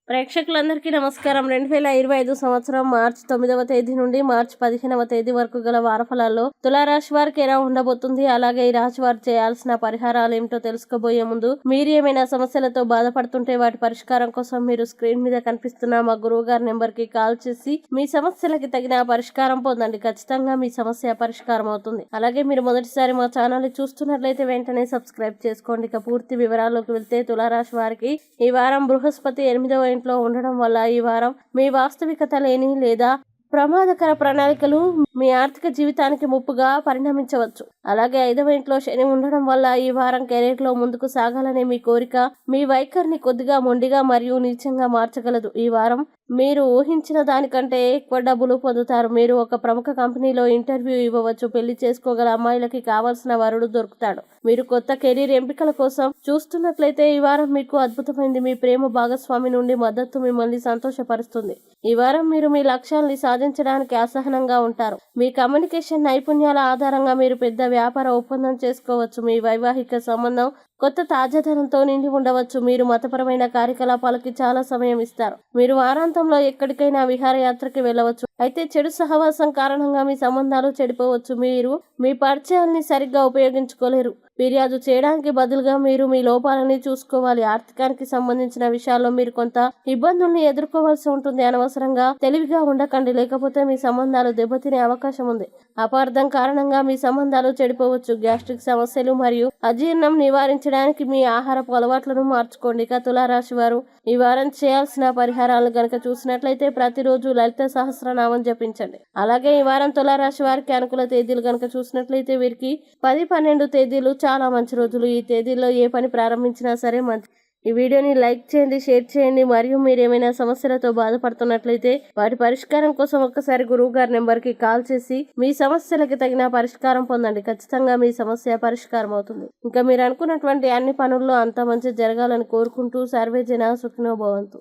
ప్రేక్షకులందరికీ నమస్కారం. 2025 సంవత్సరం మార్చి 9వ తేదీ నుండి మార్చి 15వ తేదీ వరకు గల వారఫలాల్లో తులారాశి వారికి ఎలా ఉండబోతుంది, అలాగే ఈ రాశి వారు చేయాల్సిన పరిహారాలు ఏమిటో తెలుసుకోబోయే ముందు మీరు ఏమైనా సమస్యలతో బాధపడుతుంటే వాటి పరిష్కారం కోసం మీరు స్క్రీన్ మీద కనిపిస్తున్న మా గురువు గారి నెంబర్ కి కాల్ చేసి మీ సమస్యలకి తగిన పరిష్కారం పొందండి. ఖచ్చితంగా మీ సమస్య పరిష్కారం అవుతుంది. అలాగే మీరు మొదటిసారి మా ఛానల్ ని చూస్తున్నట్లయితే వెంటనే సబ్స్క్రైబ్ చేసుకోండి. ఇక పూర్తి వివరాల్లోకి వెళ్తే తులారాశి వారికి ఈ వారం బృహస్పతి 8వ ఇంట్లో ఉండడం వల్ల ఈ వారం మీ వాస్తవికత లేని లేదా ప్రమాదకర ప్రణాళికలు మీ ఆర్థిక జీవితానికి ముప్పుగా పరిణమించవచ్చు. అలాగే 5వ ఇంట్లో శని ఉండడం వల్ల ఈ వారం కెరీర్ లో ముందుకు సాగాలనే మీ కోరిక మీ వైఖరిని కొద్దిగా మొండిగా మరియు నీచంగా మార్చగలదు. ఈ వారం మీరు ఊహించిన దానికంటే ఎక్కువ డబ్బులు పొందుతారు. మీరు ఒక ప్రముఖ కంపెనీలో ఇంటర్వ్యూ ఇవ్వవచ్చు. పెళ్లి చేసుకోగల అమ్మాయిలకి కావాల్సిన వరుడు దొరుకుతాడు. మీరు కొత్త కెరీర్ ఎంపికల కోసం చూస్తున్నట్లయితే ఈ వారం మీకు అద్భుతమైంది. మీ ప్రేమ భాగస్వామి నుండి మద్దతు మిమ్మల్ని సంతోషపరుస్తుంది. ఈ వారం మీరు మీ లక్ష్యాల్ని సాధించడానికి అసహనంగా ఉంటారు. మీ కమ్యూనికేషన్ నైపుణ్యాల ఆధారంగా మీరు పెద్ద వ్యాపార ఒప్పందం చేసుకోవచ్చు. మీ వైవాహిక సంబంధం కొత్త తాజాదనంతో నిండి ఉండవచ్చు. మీరు మతపరమైన కార్యకలాపాలకి చాలా సమయం ఇస్తారు. మీరు వారాంతంలో ఎక్కడికైనా విహారయాత్రకి వెళ్ళవచ్చు. అయితే చెడు సహవాసం కారణంగా మీ సంబంధాలు చెడిపోవచ్చు. మీరు మీ పరిచయాల్ని సరిగ్గా ఉపయోగించుకోలేరు. ఫిర్యాదు చేయడానికి బదులుగా మీరు మీ లోపాలని చూసుకోవాలి. ఆర్థికానికి సంబంధించిన విషయాల్లో మీరు కొంత ఇబ్బందుల్ని ఎదుర్కోవాల్సి ఉంటుంది. అనవసరంగా తెలివిగా ఉండకండి, లేకపోతే మీ సంబంధాలు దెబ్బతినే అవకాశం ఉంది. అపార్థం కారణంగా మీ సంబంధాలు చెడిపోవచ్చు. గ్యాస్ట్రిక్ సమస్యలు మరియు అజీర్ణం నివారించడానికి మీ ఆహారపు అలవాట్లను మార్చుకోండి. ఇక తులారాశి వారు ఈ వారం చేయాల్సిన పరిహారాలు గనక చూసినట్లయితే ప్రతిరోజు లలిత సహస్రనామం జపించండి. అలాగే ఈ వారం తులారాశి వారికి అనుకూల తేదీలు గనక చూసినట్లయితే వీరికి 10-12 తేదీలు చాలా మంచి రోజులు. ఈ తేదీల్లో ఏ పని ప్రారంభించినా సరే మంచి. ఈ వీడియోని లైక్ చేయండి, షేర్ చేయండి. మరియు మీరు ఏమైనా సమస్యలతో బాధపడుతున్నట్లయితే వాటి పరిష్కారం కోసం ఒక్కసారి గురువు గారి నెంబర్ కి కాల్ చేసి మీ సమస్యలకి తగిన పరిష్కారం పొందండి. ఖచ్చితంగా మీ సమస్య పరిష్కారం అవుతుంది. ఇంకా మీరు అనుకున్నటువంటి అన్ని పనుల్లో అంత మంచి జరగాలని కోరుకుంటూ సర్వే జన సుఖినో భవంతు.